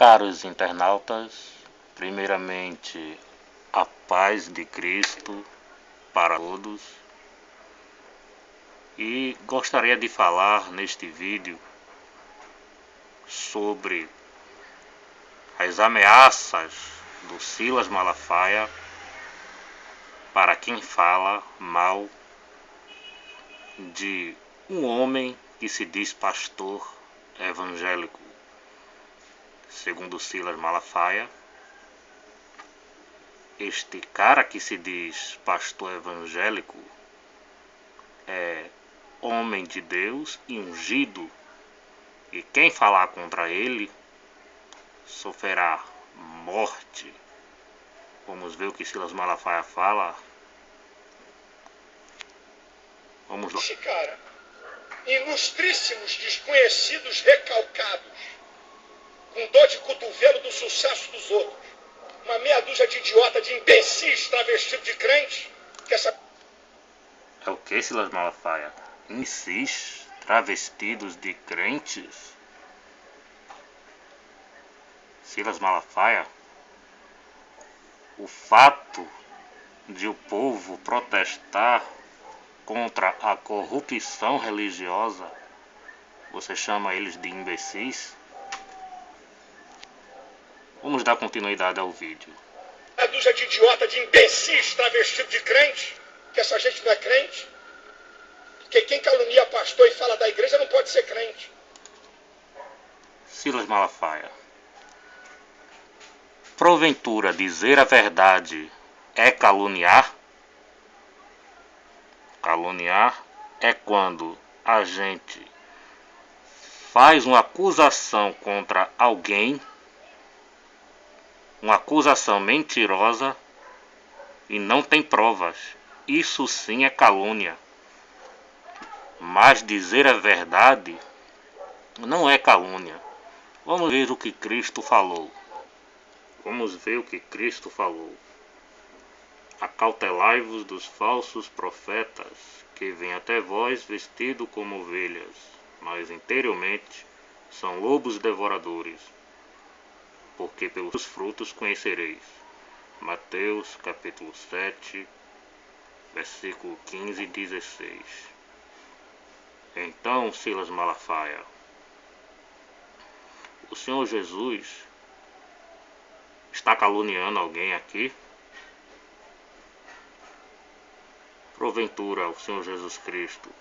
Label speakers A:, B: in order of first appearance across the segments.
A: Caros internautas, primeiramente a paz de Cristo para todos, e gostaria de falar neste vídeo sobre as ameaças do Silas Malafaia para quem fala mal de um homem que se diz pastor evangélico. Segundo Silas Malafaia, este cara que se diz pastor evangélico é homem de Deus e ungido, e quem falar contra ele sofrerá morte. Vamos ver o que Silas Malafaia fala. Vamos lá.
B: Esse cara, ilustríssimos desconhecidos recalcados, com dor de cotovelo do sucesso dos outros, uma meia dúzia de idiota, de imbecis travestido de crente, que essa...
A: É o que, Silas Malafaia? Imbecis travestidos de crentes? Silas Malafaia, o fato de o povo protestar contra a corrupção religiosa, você chama eles de imbecis? Vamos dar continuidade ao vídeo.
B: Meia dúzia de idiota, de imbecis travestido de crente, que essa gente não é crente. Porque quem calunia pastor e fala da igreja não pode ser crente.
A: Silas Malafaia, porventura dizer a verdade é caluniar? Caluniar é quando a gente faz uma acusação contra alguém, uma acusação mentirosa, e não tem provas. Isso sim é calúnia. Mas dizer a verdade não é calúnia. Vamos ver o que Cristo falou. Vamos ver o que Cristo falou. Acautelai-vos dos falsos profetas, que vêm até vós vestidos como ovelhas, mas interiormente são lobos devoradores. Porque pelos frutos conhecereis. Mateus capítulo 7, versículo 15 e 16. Então, Silas Malafaia, o Senhor Jesus está caluniando alguém aqui? Porventura, o Senhor Jesus Cristo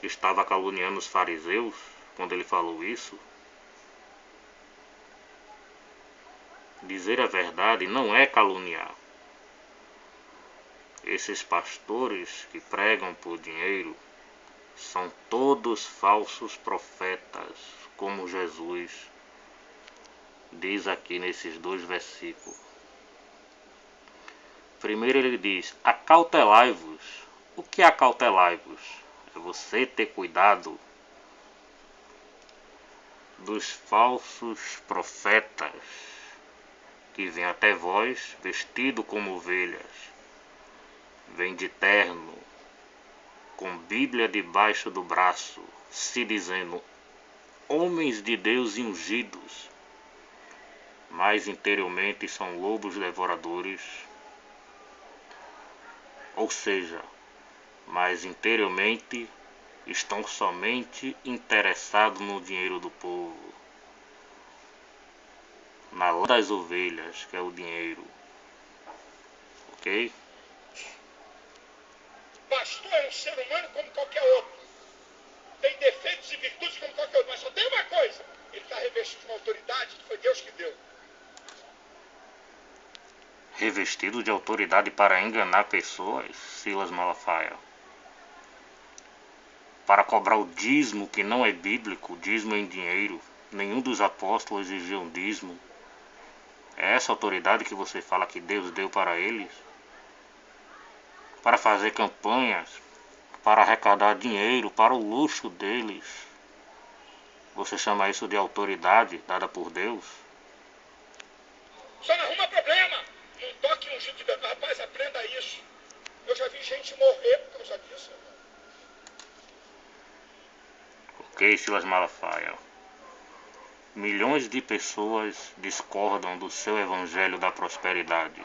A: estava caluniando os fariseus quando ele falou isso? Dizer a verdade não é caluniar. Esses pastores que pregam por dinheiro são todos falsos profetas, como Jesus diz aqui nesses dois versículos. Primeiro ele diz, acautelai-vos. O que é acautelai-vos? É você ter cuidado dos falsos profetas que vêm até vós vestido como ovelhas, vêm de terno, com Bíblia debaixo do braço, se dizendo homens de Deus e ungidos, mas interiormente são lobos devoradores. Ou seja, mas interiormente estão somente interessados no dinheiro do povo, na lã das ovelhas, que é o dinheiro. Ok?
B: Pastor é um ser humano como qualquer outro. Tem defeitos e virtudes como qualquer outro. Mas só tem uma coisa. Ele está revestido de uma autoridade que foi Deus que deu.
A: Revestido de autoridade para enganar pessoas, Silas Malafaia. Para cobrar o dízimo que não é bíblico, dízimo em dinheiro. Nenhum dos apóstolos exigiu dízimo. É essa autoridade que você fala que Deus deu para eles? Para fazer campanhas, para arrecadar dinheiro, para o luxo deles. Você chama isso de autoridade dada por Deus?
B: Só não arruma problema. Não toque um ungido de Deus. Rapaz, aprenda isso. Eu já vi gente morrer por causa disso.
A: Ok, Silas Malafaia. milhões de pessoas discordam do seu evangelho da prosperidade.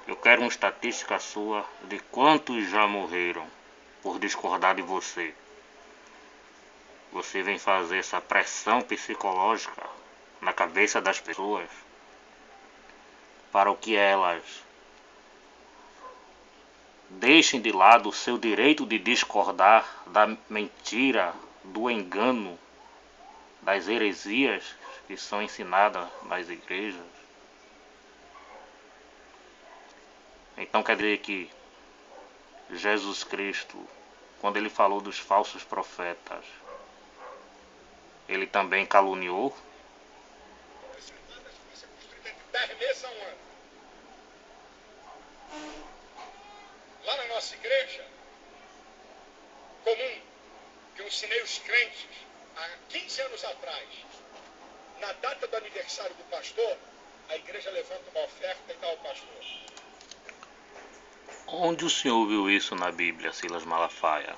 A: Eu quero uma estatística sua de quantos já morreram por discordar de você. Você vem fazer essa pressão psicológica na cabeça das pessoas para o que elas deixem de lado o seu direito de discordar da mentira, do engano, das heresias que são ensinadas nas igrejas. Então quer dizer que Jesus Cristo, quando ele falou dos falsos profetas, ele também caluniou?
B: Vai ser construída entre 10 meses a um ano. Lá na nossa igreja, comum, que eu ensinei os crentes há 15 anos atrás, na data do aniversário do pastor, a igreja levanta uma oferta e dá ao pastor.
A: Onde o senhor viu isso na Bíblia, Silas Malafaia?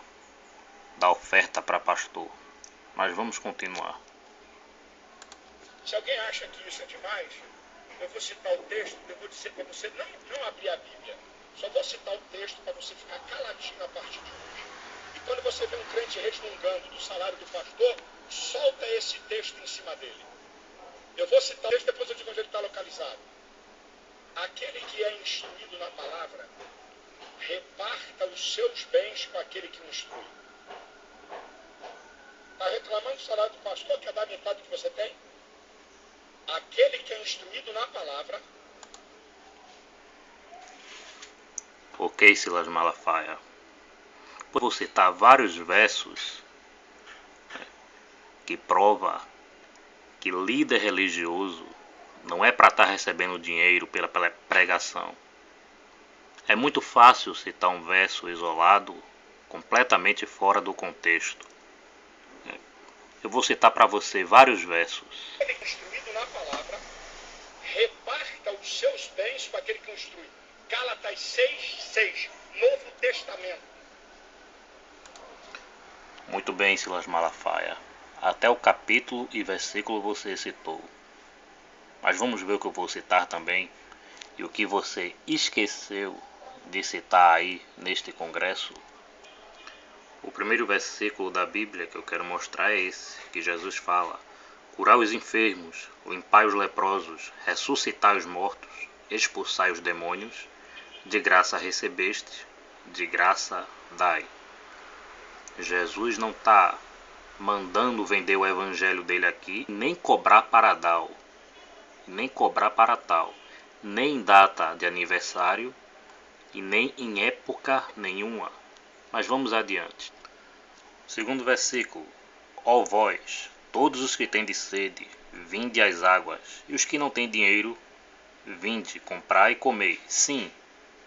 A: Da oferta para pastor. Mas vamos continuar.
B: Se alguém acha que isso é demais, eu vou citar o texto, eu vou dizer para você não abrir a Bíblia. Só vou citar o texto para você ficar caladinho a partir de hoje. E quando você vê um crente resmungando do salário do pastor, solta esse texto em cima dele. Eu vou citar o texto, depois eu digo onde ele está localizado. Aquele que é instruído na palavra, reparta os seus bens com aquele que o instrui. Está reclamando do salário do pastor, quer dar metade do que você tem? Aquele que é instruído na palavra.
A: Ok, Silas Malafaia. Vou citar vários versos que prova que líder religioso não é para estar recebendo dinheiro pela pregação. É muito fácil citar um verso isolado, completamente fora do contexto. Eu vou citar para você vários versos.
B: Aquele que é instruído na palavra, reparta os seus bens com aquele que o instrui. Gálatas 6:6, Novo Testamento.
A: Muito bem, Silas Malafaia. Até o capítulo e versículo você citou. Mas vamos ver o que eu vou citar também e o que você esqueceu de citar aí neste congresso. O primeiro versículo da Bíblia que eu quero mostrar é esse, que Jesus fala: curai os enfermos, limpai os leprosos, ressuscitai os mortos, expulsai os demônios, de graça recebeste, de graça dai. Jesus não está mandando vender o evangelho dele aqui, nem cobrar para tal, nem cobrar para tal, nem em data de aniversário e nem em época nenhuma. Mas vamos adiante. Segundo versículo: ó vós, todos os que têm sede, vinde às águas, e os que não têm dinheiro, vinde, comprai e comei. Sim,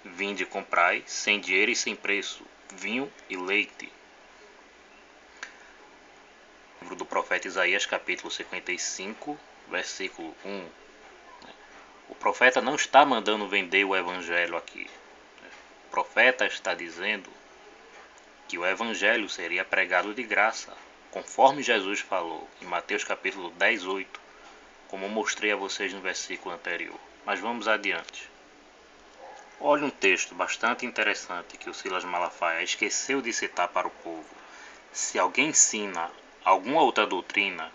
A: vinde e comprai, sem dinheiro e sem preço, vinho e leite. Livro do profeta Isaías, capítulo 55, versículo 1. O profeta não está mandando vender o evangelho aqui. O profeta está dizendo que o evangelho seria pregado de graça, conforme Jesus falou em Mateus capítulo 10:8, como mostrei a vocês no versículo anterior. Mas vamos adiante. Olha um texto bastante interessante que o Silas Malafaia esqueceu de citar para o povo. Se alguém ensina alguma outra doutrina,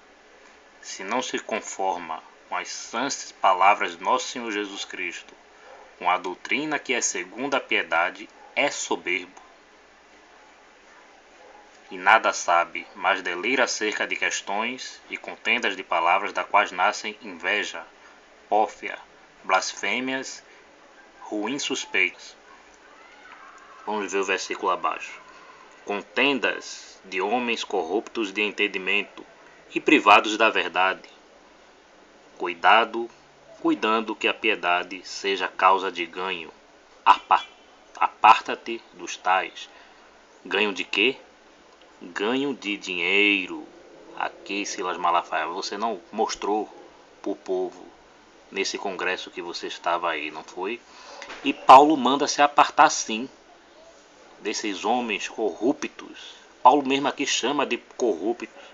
A: se não se conforma com as sãs palavras de nosso Senhor Jesus Cristo, com a doutrina que é segundo a piedade, é soberbo e nada sabe, mas delira acerca de questões e contendas de palavras, da quais nascem inveja, pórfia, blasfêmias, ruins suspeitas. Vamos ver o versículo abaixo. Contendas de homens corruptos de entendimento e privados da verdade. Cuidando que a piedade seja causa de ganho. Aparta-te dos tais. Ganho de quê? Ganho de dinheiro. Aqui, Silas Malafaia, você não mostrou para o povo nesse congresso que você estava aí, não foi? E Paulo manda se apartar sim desses homens corruptos. Paulo mesmo aqui chama de corruptos.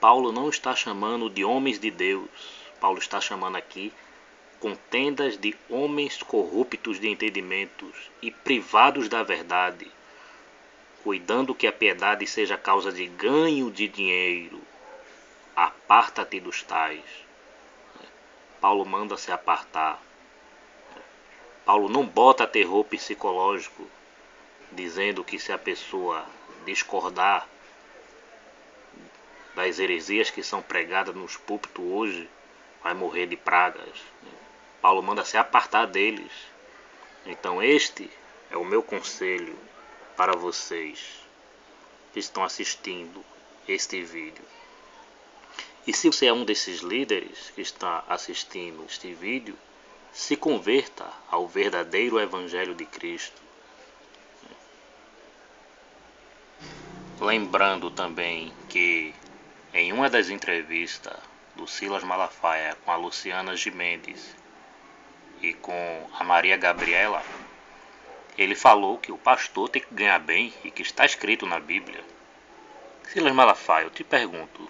A: Paulo não está chamando de homens de Deus. Paulo está chamando aqui contendas de homens corruptos de entendimentos e privados da verdade, cuidando que a piedade seja causa de ganho de dinheiro. Aparta-te dos tais. Paulo manda se apartar. Paulo não bota terror psicológico, dizendo que se a pessoa discordar das heresias que são pregadas nos púlpitos hoje, vai morrer de pragas. Paulo manda se apartar deles. Então este é o meu conselho para vocês que estão assistindo este vídeo. E se você é um desses líderes que está assistindo este vídeo, se converta ao verdadeiro Evangelho de Cristo. Lembrando também que em uma das entrevistas do Silas Malafaia com a Luciana Gimenez e com a Maria Gabriela, ele falou que o pastor tem que ganhar bem e que está escrito na Bíblia. Silas Malafaia, eu te pergunto,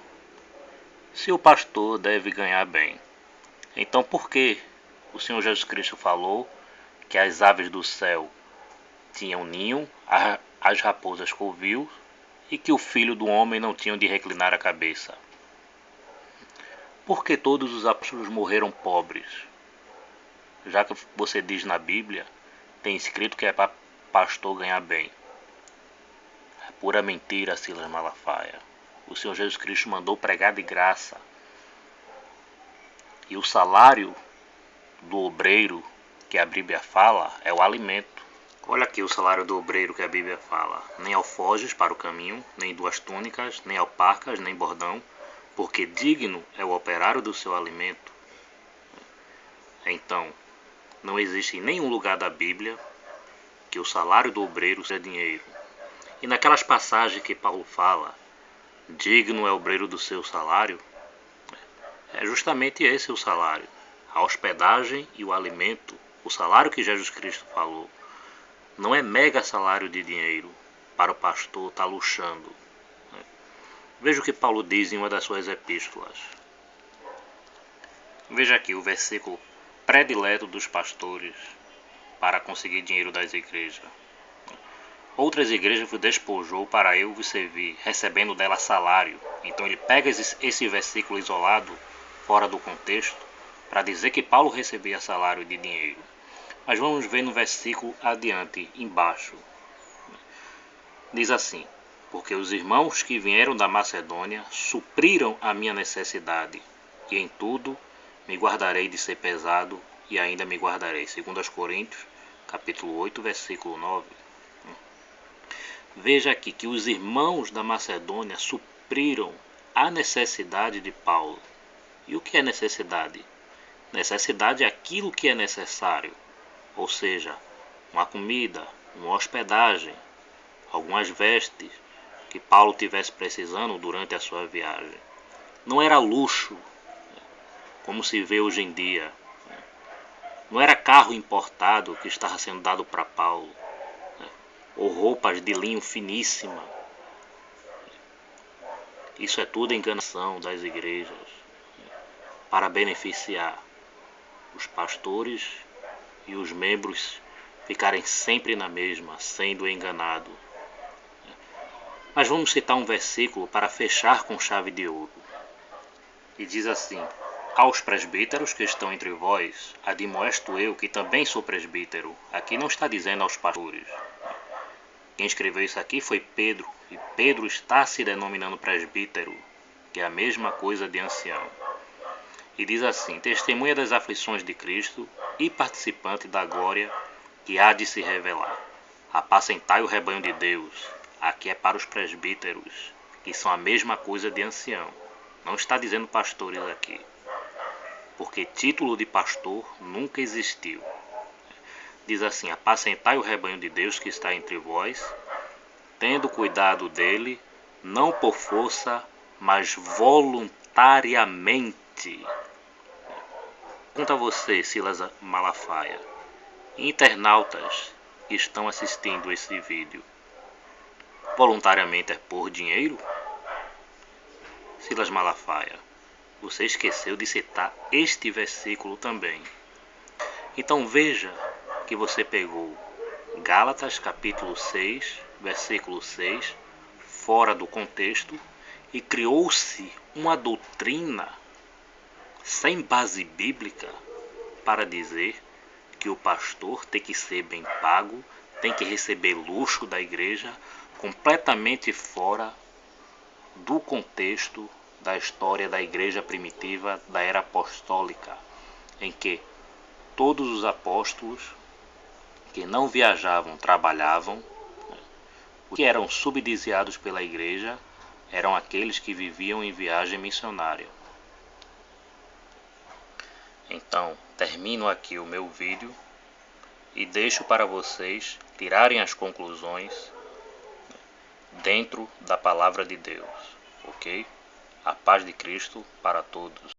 A: se o pastor deve ganhar bem, então por que o Senhor Jesus Cristo falou que as aves do céu tinham ninho, as raposas covil e que o Filho do Homem não tinha onde reclinar a cabeça? Por que todos os apóstolos morreram pobres? Já que você diz na Bíblia, tem escrito que é para pastor ganhar bem. É pura mentira, Silas Malafaia. O Senhor Jesus Cristo mandou pregar de graça. E o salário do obreiro que a Bíblia fala é o alimento. Olha aqui o salário do obreiro que a Bíblia fala. Nem alforjes para o caminho, nem 2 túnicas, nem alparcas, nem bordão, porque digno é o operário do seu alimento. Então, não existe em nenhum lugar da Bíblia que o salário do obreiro seja dinheiro. E naquelas passagens que Paulo fala, digno é o obreiro do seu salário, é justamente esse o salário. A hospedagem e o alimento, o salário que Jesus Cristo falou, não é mega salário de dinheiro para o pastor estar luxando. Veja o que Paulo diz em uma das suas epístolas. Veja aqui o versículo predileto dos pastores para conseguir dinheiro das igrejas. Outras igrejas vos despojou para eu vos servir, recebendo dela salário. Então ele pega esse versículo isolado, fora do contexto, para dizer que Paulo recebia salário de dinheiro. Mas vamos ver no versículo adiante, embaixo. Diz assim: porque os irmãos que vieram da Macedônia supriram a minha necessidade, e em tudo me guardarei de ser pesado, e ainda me guardarei. 2 Coríntios, capítulo 8, versículo 9. Veja aqui que os irmãos da Macedônia supriram a necessidade de Paulo. E o que é necessidade? Necessidade é aquilo que é necessário, ou seja, uma comida, uma hospedagem, algumas vestes que Paulo tivesse precisando durante a sua viagem. Não era luxo, como se vê hoje em dia. Não era carro importado que estava sendo dado para Paulo, ou roupas de linho finíssima. Isso é tudo enganação das igrejas para beneficiar os pastores e os membros ficarem sempre na mesma, sendo enganados. Mas vamos citar um versículo para fechar com chave de ouro. E diz assim: aos presbíteros que estão entre vós, admoesto eu, que também sou presbítero. Aqui não está dizendo aos pastores. Quem escreveu isso aqui foi Pedro, e Pedro está se denominando presbítero, que é a mesma coisa de ancião. E diz assim: testemunha das aflições de Cristo e participante da glória que há de se revelar. Apacentai o rebanho de Deus. Aqui é para os presbíteros, que são a mesma coisa de ancião. Não está dizendo pastores aqui, porque título de pastor nunca existiu. Diz assim: apacentai o rebanho de Deus que está entre vós, tendo cuidado dele, não por força, mas voluntariamente. Pergunto a você, Silas Malafaia, internautas que estão assistindo esse vídeo, voluntariamente é por dinheiro? Silas Malafaia, você esqueceu de citar este versículo também. Então veja que você pegou Gálatas capítulo 6, versículo 6, fora do contexto, e criou-se uma doutrina sem base bíblica para dizer que o pastor tem que ser bem pago, tem que receber luxo da igreja, completamente fora do contexto da história da igreja primitiva da era apostólica, em que todos os apóstolos que não viajavam trabalhavam, os que eram subsidiados pela igreja eram aqueles que viviam em viagem missionária. Então, termino aqui o meu vídeo e deixo para vocês tirarem as conclusões dentro da palavra de Deus, ok? A paz de Cristo para todos.